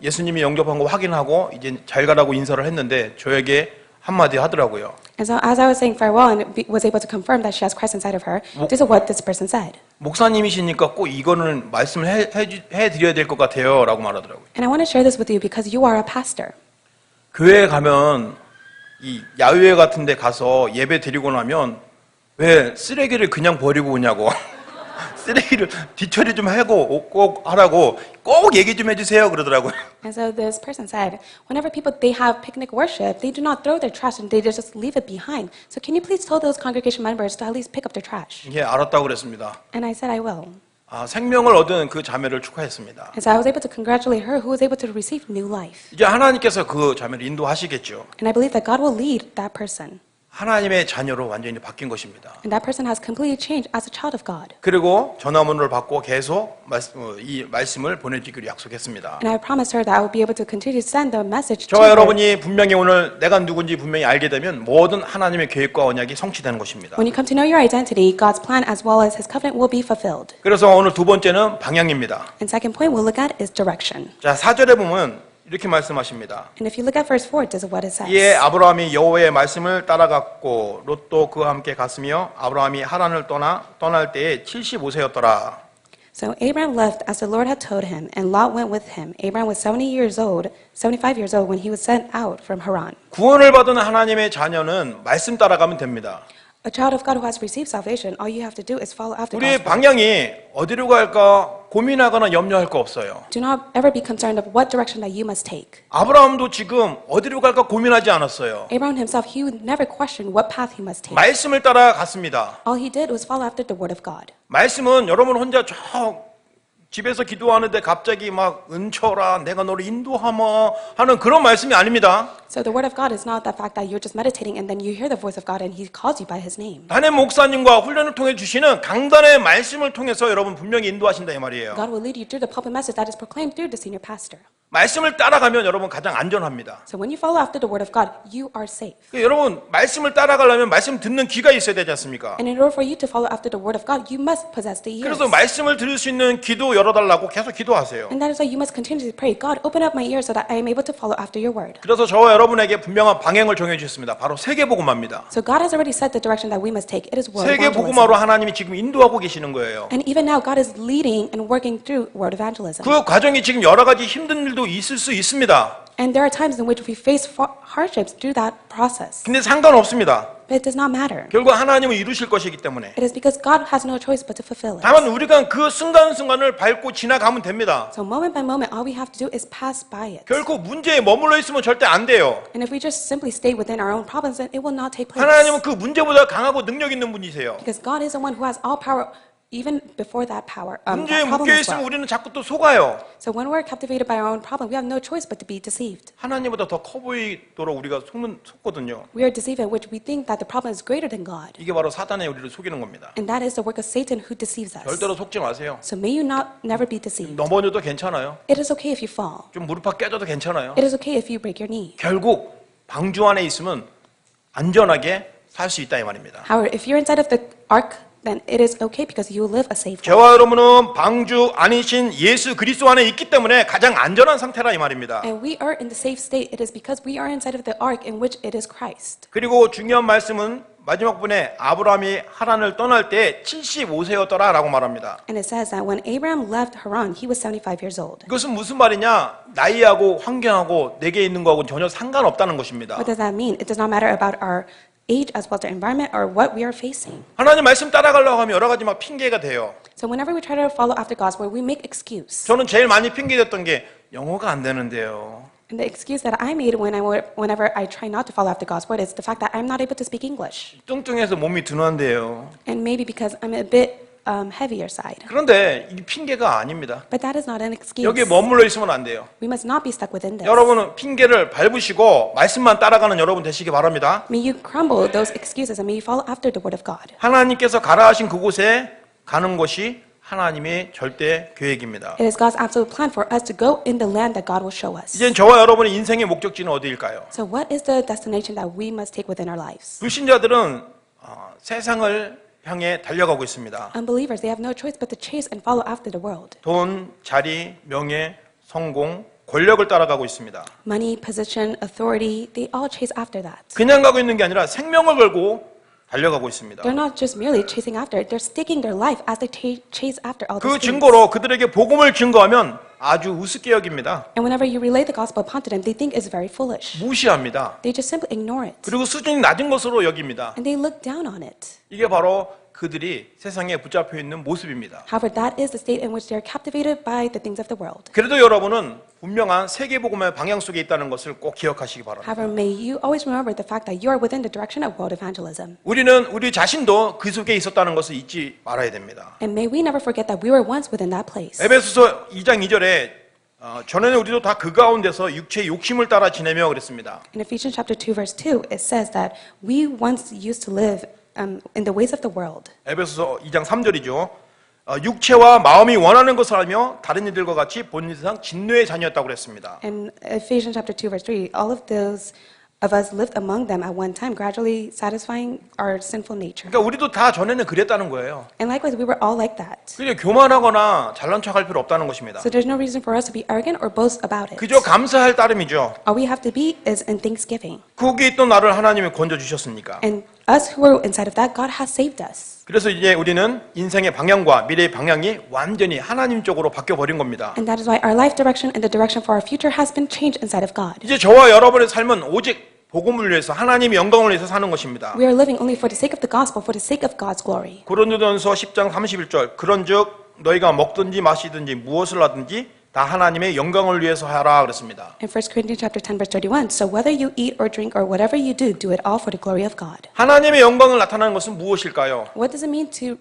예수님이 영접한 거 확인하고 이제 잘 가라고 인사를 했는데 저에게 한마디 하더라고요. And so as I was saying farewell and was able to confirm that she has Christ inside of her, this is what this person said. 목사님이시니까 꼭 이거는 말씀을 해드려야 될 것 같아요 라고 말하더라고요. And I want to share this with you because you are a pastor. 교회에 가면 이 야외 같은 데 가서 예배 드리고 나면 왜 쓰레기를 그냥 버리고 오냐고. 쓰레기를 뒤처리 좀 하고 꼭 하라고 꼭 얘기 좀 해주세요 그러더라고요. And so this person said, whenever people, they have picnic worship, they do not throw their trash and they just leave it behind. So can you please tell those congregation members to at least pick up their trash? 예, 알았다고 그랬습니다. And I said, I will. 생명을 얻은 그 자매를 축하했습니다. And so I was able to congratulate her who was able to receive new life. 이제 하나님께서 그 자매를 인도하시겠죠. And I believe that God will lead that person. 하나님의 자녀로 완전히 바뀐 것입니다. And that person has completely changed as a child of God. 그리고 전화문을 받고 계속 이 말씀을 보내주기로 약속했습니다. And I promised her that I would be able to continue to send the message to 저와 her. 여러분이 분명히 오늘 내가 누군지 분명히 알게 되면 모든 하나님의 계획과 언약이 성취되는 것입니다. When you come to know your identity, God's plan as well as His covenant will be fulfilled. 그래서 오늘 두 번째는 방향입니다. And second point we'll look at is direction. 자, 4절에 보면 이렇게 말씀하십니다. And if you look at verse 4, this is what it says. 이에 아브라함이 여호와의 말씀을 따라갔고 롯도 그와 함께 갔으며 아브라함이 하란을 떠날 때에 75세였더라. So Abraham left as the Lord had told him, and Lot went with him. Abraham was 75 years old when he was sent out from Haran. 구원을 받은 하나님의 자녀는 말씀 따라가면 됩니다. A child of God who has received salvation, all you have to do is follow after 우리의 God's word. 방향이 어디로 갈까 고민하거나 염려할 거 없어요. Do not ever be concerned of what direction that you must take. 아브라함도 지금 어디로 갈까 고민하지 않았어요. Abraham himself, he would never question what path he must take. 말씀을 따라갔습니다. All he did was follow after the word of God. 말씀은 여러분 혼자 저 집에서 기도하는데 갑자기 막 은처라 내가 너를 인도하마 하는 그런 말씀이 아닙니다. So the word of God is not the fact that you're just meditating and then you hear the voice of God and He calls you by His name. 담임 목사님과 훈련을 통해 주시는 강단의 말씀을 통해서 여러분 분명히 인도하신다 이 말이에요. God will lead you through the pulpit message that is proclaimed through the senior pastor. 말씀을 따라가면 여러분 가장 안전합니다. So when you follow after the word of God, you are safe. 여러분 말씀을 따라가려면 말씀 듣는 귀가 있어야 되지 않습니까? And in order for you to follow after the word of God, you must possess the ears. 그래서 말씀을 들을 수 있는 귀도 열어달라고 계속 기도하세요. And that is why you must continue to pray, God, open up my ears so that I am able to follow after your word. 그래서 저와 여러분에게 분명한 방향을 정해 주셨습니다. 바로 세계복음화입니다. So God has already set the direction that we must take. It is word 세계복음화로 evangelism. 하나님이 지금 인도하고 계시는 거예요. And even now, God is leading and working through word evangelism. 그 과정이 지금 여러 가지 힘든 일도 있을 수 있습니다. And there are times in which we face hardships through that process. 근데 상관없습니다. But it does not matter. 결국 하나님은 이루실 것이기 때문에. It is because God has no choice but to fulfill it. 다만 우리가 그 순간순간을 밟고 지나가면 됩니다. So moment by moment, all we have to do is pass by it. 결코 문제에 머물러 있으면 절대 안 돼요. And if we just simply stay within our own problems, then it will not take place. 하나님은 그 문제보다 강하고 능력 있는 분이세요. Because God is the one who has all power, even before that power. 문제에 That problem 묶여 as 있으면 well. 우리는 자꾸 또 속아요. So when we're captivated by our own problem, we have no choice but to be deceived. 하나님보다 더 커 보이도록 우리가 속거든요. We are deceived in which we think that the problem is greater than God. 이게 바로 사단의 우리를 속이는 겁니다. And that is the work of Satan who deceives us. 절대로 속지 마세요. So may you never be deceived. 넘어져도 괜찮아요. It is okay if you fall. 좀 무릎팍 깨져도 괜찮아요. It is okay if you break your knee. 결국 방주 안에 있으면 안전하게 살 수 있다 이 말입니다. However, if you're inside of the ark, then it is okay because you will live a safe life. 저와 여러분은 방주 안이신 예수 그리스도 안에 있기 때문에 가장 안전한 상태라 이 말입니다. And we are in the safe state. It is because we are inside of the ark in which it is Christ. 그리고 중요한 말씀은 마지막 분에 아브라함이 하란을 떠날 때 75세였더라라고 말합니다. And it says that when Abraham left Haran, he was 75 years old. 이것은 무슨 말이냐? 나이하고 환경하고 내게 있는 거하고는 전혀 상관없다는 것입니다. What does that mean? It does not matter about our age as well as our environment or what we are facing. 하나님 말씀 따라가려고 하면 여러 가지 막 핑계가 돼요. So whenever we try to follow after God's word, we make excuse. 저는 제일 많이 핑계댔던 게 영어가 안 되는데요. And the excuse that I made whenever I try not to follow after God's word is the fact that I'm not able to speak English. 뚱뚱해서 몸이 둔한데요. And maybe because I'm a bit heavier side. 그런데 이 핑계가 아닙니다. But that is not an excuse. 여기에 머물러 있으면 안 돼요. We must not be stuck within this. 여러분은 핑계를 밟으시고 말씀만 따라가는 여러분 되시기 바랍니다. May you crumble those excuses and may you follow after the word of God. 하나님께서 가라 하신 그곳에 가는 것이 하나님의 절대 계획입니다. It is God's absolute plan for us to go in the land that God will show us. 이제 저와 여러분의 인생의 목적지는 어디일까요? So what is the destination that we must take within our lives? 불신자들은 세상을 향해 달려가고 있습니다. Unbelievers, they have no choice but to chase and follow after the world. 돈, 자리, 명예, 성공, 권력을 따라가고 있습니다. Money, position, authority, they all chase after that. 그냥 가고 있는 게 아니라 생명을 걸고 달려가고 있습니다. They're not just merely chasing after it, they're sticking their life as they chase after all 그 these things. 증거로 그들에게 복음을 증거하면 아주 우습게 여깁니다. And whenever you relay the gospel upon to them, they think it's very foolish. 무시합니다. They just simply ignore it. 그리고 수준이 낮은 것으로 여깁니다. And they look down on it. 이게 바로 그들이 세상에 붙잡혀 있는 모습입니다. However, that is the state in which they are captivated by the things of the world. 그래도 여러분은 분명한 세계복음의 방향 속에 있다는 것을 꼭 기억하시기 바랍니다. However, may you always remember the fact that you are within the direction of world evangelism. 우리는 우리 자신도 그 속에 있었다는 것을 잊지 말아야 됩니다. And may we never forget that we were once within that place. 에베소서 2장 2절에 전에는 우리도 다 그 가운데서 육체의 욕심을 따라 지내며 그랬습니다. In Ephesians chapter 2, verse 2, it says that we once used to live in the ways of the world. 에베소서 2장 3절이죠. 육체와 마음이 원하는 것을 하며 다른 이들과 같이 본질상 진노의 자녀였다고 그랬습니다. In Ephesians chapter 2, verse 3, all of those of us lived among them at one time, gradually satisfying our sinful nature. 그러니까 우리도 다 전에는 그랬다는 거예요. And likewise, we were all like that. 그냥 교만하거나 잘난 척할 필요 없다는 것입니다. So there's no reason for us to be arrogant or boast about it. 그저 감사할 따름이죠. All we have to be is in thanksgiving. 거기에 있던 나를 하나님이 건져 주셨으니까. And us who are inside of that, God has saved us. 그래서 이제 우리는 인생의 방향과 미래의 방향이 완전히 하나님 쪽으로 바뀌어 버린 겁니다. And that is why our life direction and the direction for our future has been changed inside of God. 이제 저와 여러분의 삶은 오직 복음을 위해서 하나님의 영광을 위해서 사는 것입니다. We are living only for the sake of the gospel, for the sake of God's glory. 고린도전서 10장 31절 그런즉 너희가 먹든지 마시든지 무엇을 하든지 다 하나님의 영광을 위해서 하라 그랬습니다. In 1 Corinthians chapter 10, verse 31, so whether you eat or drink or whatever you do it all for the glory of God. 하나님의 영광을 나타내는 것은 무엇일까요? What does it mean to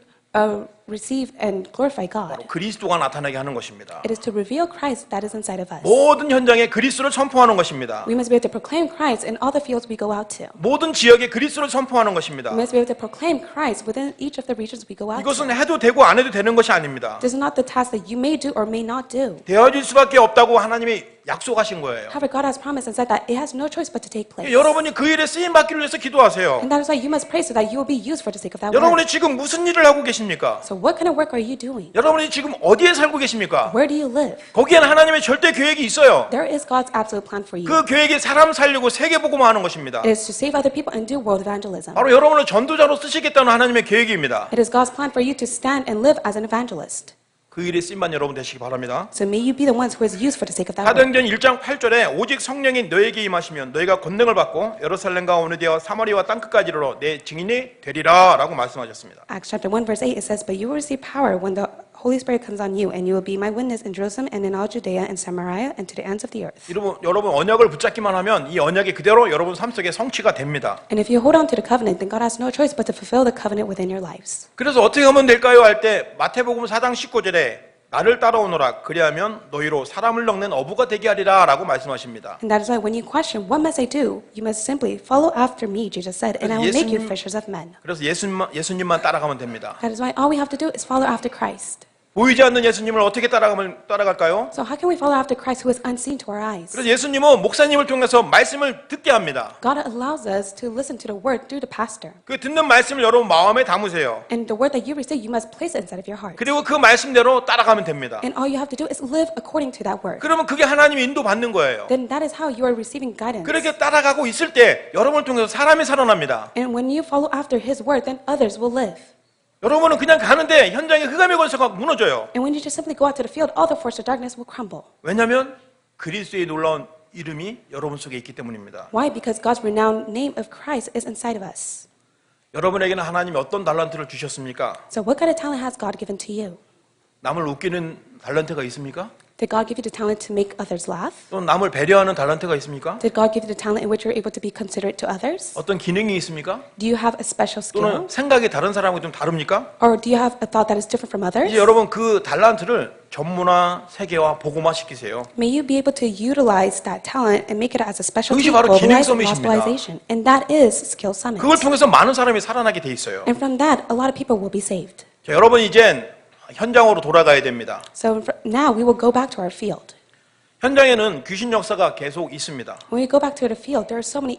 receive and glorify God? 그리스도가 나타나게 하는 것입니다. It is to reveal Christ that is inside of us. 모든 현장에 그리스도를 선포하는 것입니다. We must be able to proclaim Christ in all the fields we go out to. 모든 지역에 그리스도를 선포하는 것입니다. We must be able to proclaim Christ within each of the regions we go out to. 이것은 해도 되고 안 해도 되는 것이 아닙니다. This is not the task that you may do or may not do. 되어질 수밖에 없다고 하나님이 약속하신 거예요. However, God has promised and said that it has no choice but to take place. 여러분이 그 일에 쓰임 받기를 위해서 기도하세요. And that is why you must pray so that you will be used for the sake of that work. 여러분이 지금 무슨 일을 하고 계십니까? So what kind of work are you doing? 여러분이 지금 어디에 살고 계십니까? Where do you live? 거기에는 하나님의 절대 계획이 있어요. There is God's absolute plan for you. 그 계획이 사람 살리고 세계 복음화하는 것입니다. It is to save other people and do world evangelism. 바로 여러분을 전도자로 쓰시겠다는 하나님의 계획입니다. It is God's plan for you to stand and live as an evangelist. 그 일에 쓰임만 여러분 되시기 바랍니다. So may you be the ones who is used for the sake of that work. 사도행전 1장 8절에 오직 성령이 너에게 임하시면 너희가 권능을 받고 예루살렘과 온 유대와 사마리아와 땅끝까지 이르러 내 증인이 되리라 라고 말씀하셨습니다. Acts chapter 1 verse 8 it says, but you will receive power when the Holy Spirit comes on you, and you will be my witness in Jerusalem and in all Judea and Samaria and to the ends of the earth. 여러분 언약을 붙잡기만 하면 이 언약이 그대로 여러분 삶 속에 성취가 됩니다. And if you hold on to the covenant, then God has no choice but to fulfill the covenant within your lives. 그래서 어떻게 하면 될까요? 할 때 마태복음 4장 19절에 나를 따라오너라 그리하면 너희로 사람을 넉는 어부가 되게 하리라 라고 말씀하십니다. And that is why when you question, what must I do? You must simply follow after me, Jesus said, and I will make you fishers of men. 그래서 예수님만 따라가면 됩니다. That is why all we have to do is follow after Christ. 보이지 않는 예수님을 어떻게 따라갈까요? So how can we follow after Christ who is unseen to our eyes? 그래서 예수님은 목사님을 통해서 말씀을 듣게 합니다. God allows us to listen to the word through the pastor. 그 듣는 말씀을 여러분 마음에 담으세요. And the word that you receive, you must place it inside of your heart. 그리고 그 말씀대로 따라가면 됩니다. And all you have to do is live according to that word. 그러면 그게 하나님의 인도 받는 거예요. Then that is how you are receiving guidance. 그렇게 따라가고 있을 때 여러분을 통해서 사람이 살아납니다. And when you follow after his word, then others will live. 여러분은 그냥 가는데 현장에 흑암의 권세가 무너져요. And when you just simply go out to the field, all the forces of darkness will crumble. 왜냐하면 그리스도의 놀라운 이름이 여러분 속에 있기 때문입니다. Why? Because God's renowned name of Christ is inside of us. 여러분에게는 하나님이 어떤 달란트를 주셨습니까? So what kind of talent has God given to you? 남을 웃기는 달란트가 있습니까? Did God give you the talent to make others laugh? 또 남을 배려하는 달란트가 있습니까? Did God give you the talent in which you're able to be considerate to others? 어떤 기능이 있습니까? Do you have a special 또는 skill? 생각이 다른 사람하고 좀 다릅니까? Or do you have a thought that is different from others? 이제 여러분 그 달란트를 전문화, 세계화, 복음화 시키세요. May you be able to utilize that talent and make it as a specialty, 그것이 바로 globalized 기능섬이십니다. gospelization. And that is Skill Summit. 그걸 통해서 많은 사람이 살아나게 돼 있어요. And from that, a lot of people will be saved. 자, 여러분 이젠 현장으로 돌아가야 됩니다. So now we will go back to our field. 현장에는 귀신 역사가 계속 있습니다. When we go back to the field, there are so many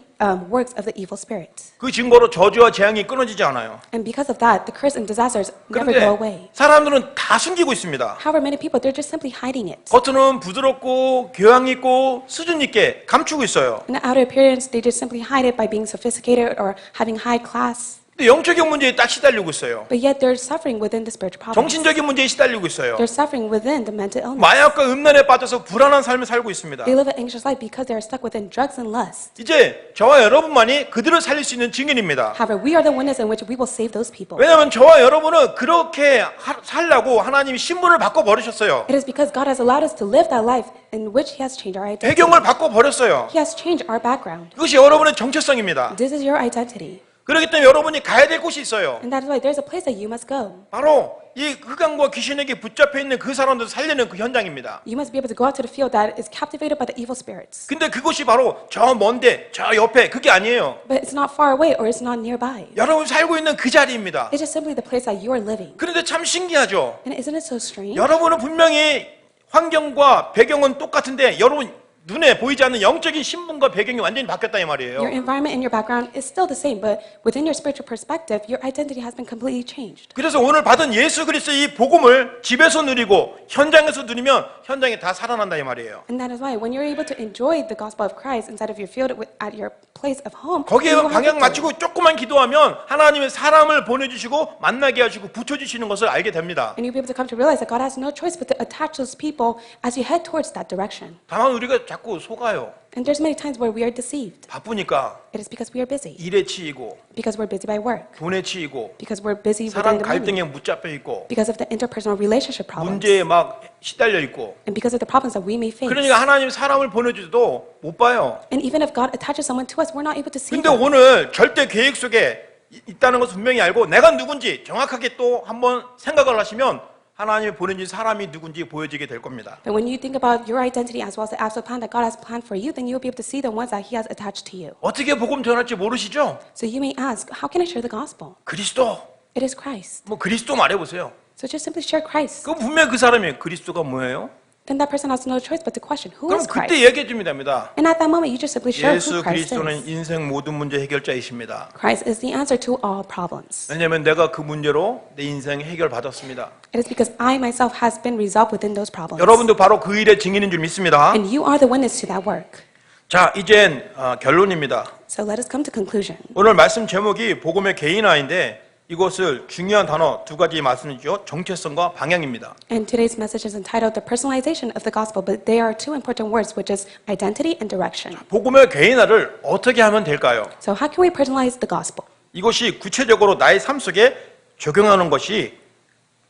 works of the evil spirits. 그 증거로 저주와 재앙이 끊어지지 않아요. And because of that, the curse and disasters never 그런데 go away. 사람들은 다 숨기고 있습니다. However, many people, they're just simply hiding it. 겉으로는 부드럽고 교양 있고 수준 있게 감추고 있어요. In the outer appearance, they just simply hide it by being sophisticated or having high class. 근데 영적인 문제에 딱 시달리고 있어요. But yet they're suffering within the spiritual problems. 정신적인 문제에 시달리고 있어요. They're suffering within the mental illness. 마약과 음란에 빠져서 불안한 삶을 살고 있습니다. They live an anxious life because they are stuck within drugs and lust. 이제 저와 여러분만이 그들을 살릴 수 있는 증인입니다. However, we are the witness in which we will save those people. 왜냐하면 저와 여러분은 그렇게 살라고 하나님이 신분을 바꿔버리셨어요. It is because God has allowed us to live that life in which He has changed our identity. 배경을 바꿔버렸어요. He has changed our background. 이것이 여러분의 정체성입니다. This is your identity. 그렇기 때문에 여러분이 가야 될 곳이 있어요. And that is why there's a place that you must go. 바로 이 흑암과 귀신에게 붙잡혀 있는 그 사람들을 살리는 그 현장입니다. You must be able to go out to the field that is captivated by the evil spirits. 근데 그것이 바로 저 먼데 저 옆에 그게 아니에요. But it's not far away or it's not nearby. 여러분 살고 있는 그 자리입니다. It's just simply the place that you are living. 그런데 참 신기하죠. And isn't it so strange? 여러분은 분명히 환경과 배경은 똑같은데 여러분 눈에 보이지 않는 영적인 신분과 배경이 완전히 바뀌었다 이 말이에요. Your environment and your background is still the same, but within your spiritual perspective, your identity has been completely changed. 그래서 오늘 받은 예수 그리스도의 이 복음을 집에서 누리고 현장에서 누리면 현장이 다 살아난다 이 말이에요. And that is why when you're able to enjoy the gospel of Christ inside of your field at your place of home, 거기에 you will have 방향 victory. 맞추고 조금만 기도하면 하나님의 사람을 보내주시고 만나게 하시고 붙여주시는 것을 알게 됩니다. And you'll be able to come to realize that God has no choice but to attach those people as you head towards that direction. 다만 우리가 자꾸 속아요. And there's many times where we are deceived. 바쁘니까 It is because we are busy. 일에 치이고 Because we're busy by work. 돈에 치이고 Because we're busy 사람 within the money. 갈등에 붙잡혀 있고 Because of the interpersonal relationship problems. 문제에 막 시달려 있고 And because of the problems that we may face. 그러니까 하나님 사람을 보내주도 못 봐요. And even if God attaches someone to us, we're not able to see 근데 them. 오늘 절대 계획 속에 있다는 것을 분명히 알고 내가 누군지 정확하게 또 한번 생각을 하시면 하나님이 보내준 사람이 누군지 보여지게 될 겁니다. But when you think about your identity as well as the absolute plan that God has planned for you, then you'll be able to see the ones that He has attached to you. 어떻게 복음 전할지 모르시죠? So you may ask, how can I share the gospel? 그리스도. It is Christ. 뭐 그리스도 말해보세요. So just simply share Christ. 그럼 분명히 그 사람이 그리스도가 뭐예요? Then that person has no choice but to question, who 그럼 is 그때 Christ? 얘기해 주면 됩니다. And at that moment, you just simply share 예수 who Christ 그리스도는 is. 인생 모든 문제 해결자이십니다. Christ is the answer to all problems. 왜냐하면 내가 그 문제로 내 인생 해결받았습니다. It is because I myself has been resolved within those problems. 여러분도 바로 그 일의 증인인 줄 믿습니다. And you are the witness to that work. 자, 이젠 결론입니다. So let us come to conclusion. 오늘 말씀 제목이 복음의 개인화인데 이것을 중요한 단어 두 가지 말씀이죠. 정체성과 방향입니다. And today's message is entitled The Personalization of the Gospel, but there are two important words, which is identity and direction. 복음의 개인화를 어떻게 하면 될까요? So how can we personalize the gospel? 이것이 구체적으로 나의 삶 속에 적용하는 것이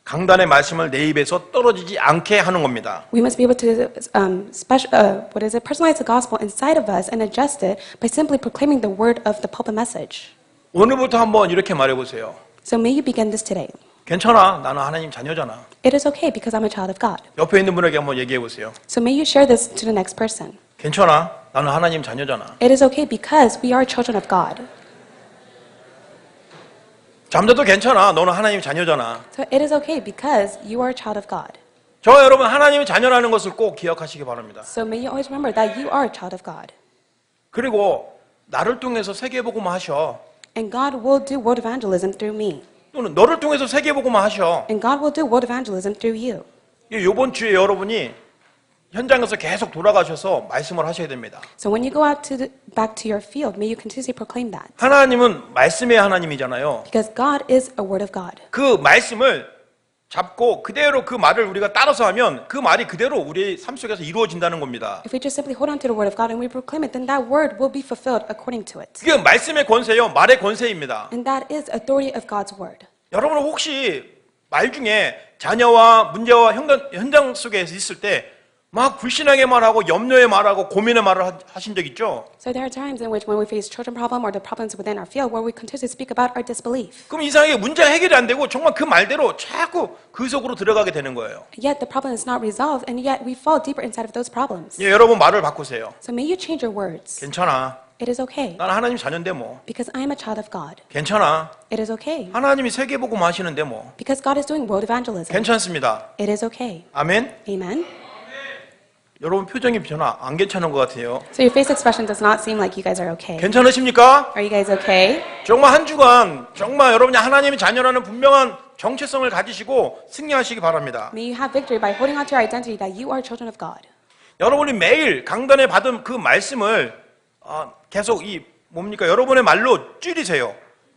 강단의 말씀을 내 입에서 떨어지지 않게 하는 겁니다. We must be able to personalize the gospel inside of us and adjust it by simply proclaiming the word of the pulpit message. 오늘부터 한번 이렇게 말해보세요. So may you begin this today. 괜찮아. 나는 하나님 자녀잖아. It is okay because I'm a child of God. 옆에 있는 분에게 한번 얘기해보세요. So may you share this to the next person. 괜찮아. 나는 하나님 자녀잖아. It is okay because we are children of God. 잠자도 괜찮아. 너는 하나님 자녀잖아. So it is okay because you are a child of God. 저와 여러분 하나님의 자녀라는 것을 꼭 기억하시기 바랍니다. So may you always remember that you are a child of God. 그리고 나를 통해서 세계복음을 하셔. And God will do word evangelism through me. 또는 너를 통해서 세계복음을 하셔. And God will do word evangelism through you. 이번 주에 여러분이 현장에서 계속 돌아가셔서 말씀을 하셔야 됩니다. So when you go out back to your field, may you continuously proclaim that. 하나님은 말씀의 하나님이잖아요. Because God is a word of God. 그 말씀을 잡고 그대로 그 말을 우리가 따라서 하면 그 말이 그대로 우리 삶 속에서 이루어진다는 겁니다. If we just simply hold on to the word of God and we proclaim it, then that word will be fulfilled according to it. 그게 말씀의 권세요. 말의 권세입니다. And that is authority of God's word. 여러분 혹시 말 중에 자녀와 문제와 현장 속에 있을 때 막 불신하게 말하고 염려에 말하고 고민에 말을 하신 적 있죠? So there are times in which when we face children problem or the problems within our field where we continuously speak about our disbelief. 그럼 이상하게 문제가 해결이 안 되고 정말 그 말대로 자꾸 그 속으로 들어가게 되는 거예요. Yet the problem is not resolved and yet we fall deeper inside of those problems. 예, 여러분 말을 바꾸세요. So may you change your words. 괜찮아. It is okay 난 하나님 자녀인데 뭐. because I am a child of God. 괜찮아. It is okay 하나님이 세계복음 하시는데 뭐. because God is doing world evangelism. 괜찮습니다. It is okay. 아멘. Amen. 여러분 표정이 전혀 안 괜찮은 것 같아요. So your face expression does not seem like you guys are okay. 괜찮으십니까? Are you guys okay? 정말 한 주간 정말 여러분이 하나님의 자녀라는 분명한 정체성을 가지시고 승리하시기 바랍니다. May you have victory by holding on to your identity that you are children of God. 여러분이 매일 강단에 받은 그 말씀을 계속 여러분의 말로 줄이세요.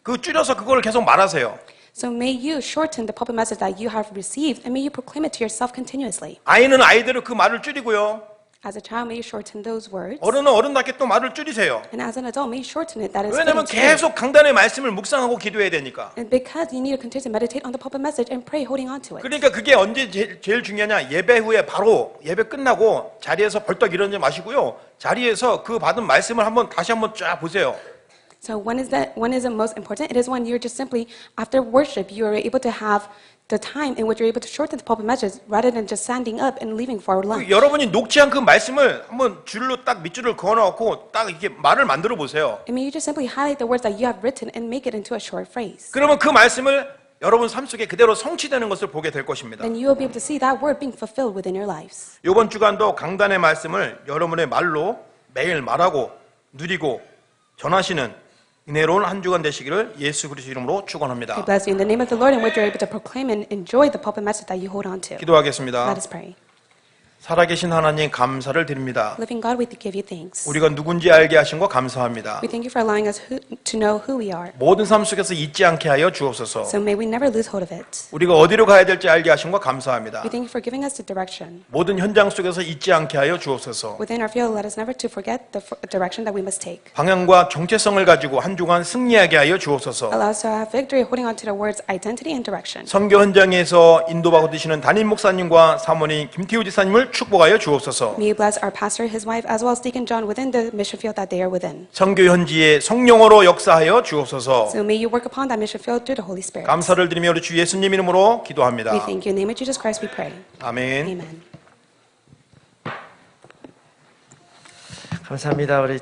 그 줄여서 그걸 계속 말하세요. So may you shorten the pulpit message that you have received, and may you proclaim it to yourself continuously. 아이는 아이대로 그 말을 줄이고요. As a child, may you shorten those words, 어른은 어른답게 또 말을 줄이세요. and as an adult, may you shorten it. That is 왜냐면 fitting to you. 계속 강단의 말씀을 묵상하고 기도해야 되니까. And because you need to continue to meditate on the pulpit message and pray, holding on to it. 그러니까 그게 언제 제일 중요하냐? 예배 후에 바로 예배 끝나고 자리에서 벌떡 일어나지 마시고요. 자리에서 그 받은 말씀을 다시 한번 쫙 보세요. So when is it most important? It is when you're just simply, after worship, you are able to have the time in which you're able to shorten the pulpit message rather than just standing up and leaving for lunch. 여러분이 녹취한 그 말씀을 한번 줄로 딱 밑줄을 그어놓고 딱 이렇게 말을 만들어 보세요. I mean, you just simply highlight the words that you have written and make it into a short phrase. 그러면 그 말씀을 여러분 삶 속에 그대로 성취되는 것을 보게 될 것입니다. Then you will be able to see that word being fulfilled within your lives. 이번 주간도 강단의 말씀을 여러분의 말로 매일 말하고 누리고 전하시는 은혜로운 한 주간 되시기를 예수 그리스도 이름으로 축원합니다. I bless you in the name of the Lord, in which you're able to proclaim and enjoy the pulpit message that you hold on to. 기도하겠습니다. Let us pray. 살아계신 하나님 감사를 드립니다. Living God, we give you thanks. 우리가 누군지 알게 하신 거 감사합니다. We thank you for allowing us to know who we are. 모든 삶 속에서 잊지 않게 하여 주옵소서. So may we never lose hold of it. 우리가 어디로 가야 될지 알게 하신 거 감사합니다. We thank you for giving us the direction. 모든 현장 속에서 잊지 않게 하여 주옵소서. Within our field, let us never to forget the direction that we must take. 방향과 정체성을 가지고 한 주간 승리하게 하여 주옵소서. Allow us to have victory holding on to the words identity and direction. 선교 현장에서 인도받고 되시는 담임 목사님과 사모님 김태우 지사님을 축복하여 주옵소서. May you bless our pastor, his wife, as well as Deacon John within the mission field that they are within. 선교 현지에 성령으로 역사하여 주옵소서. So may you work upon that mission field through the Holy Spirit. 감사를 드리며 우리 주 예수님 이름으로 기도합니다. We thank you. In the name of Jesus Christ we pray. 아멘. Amen. 감사합니다. 우리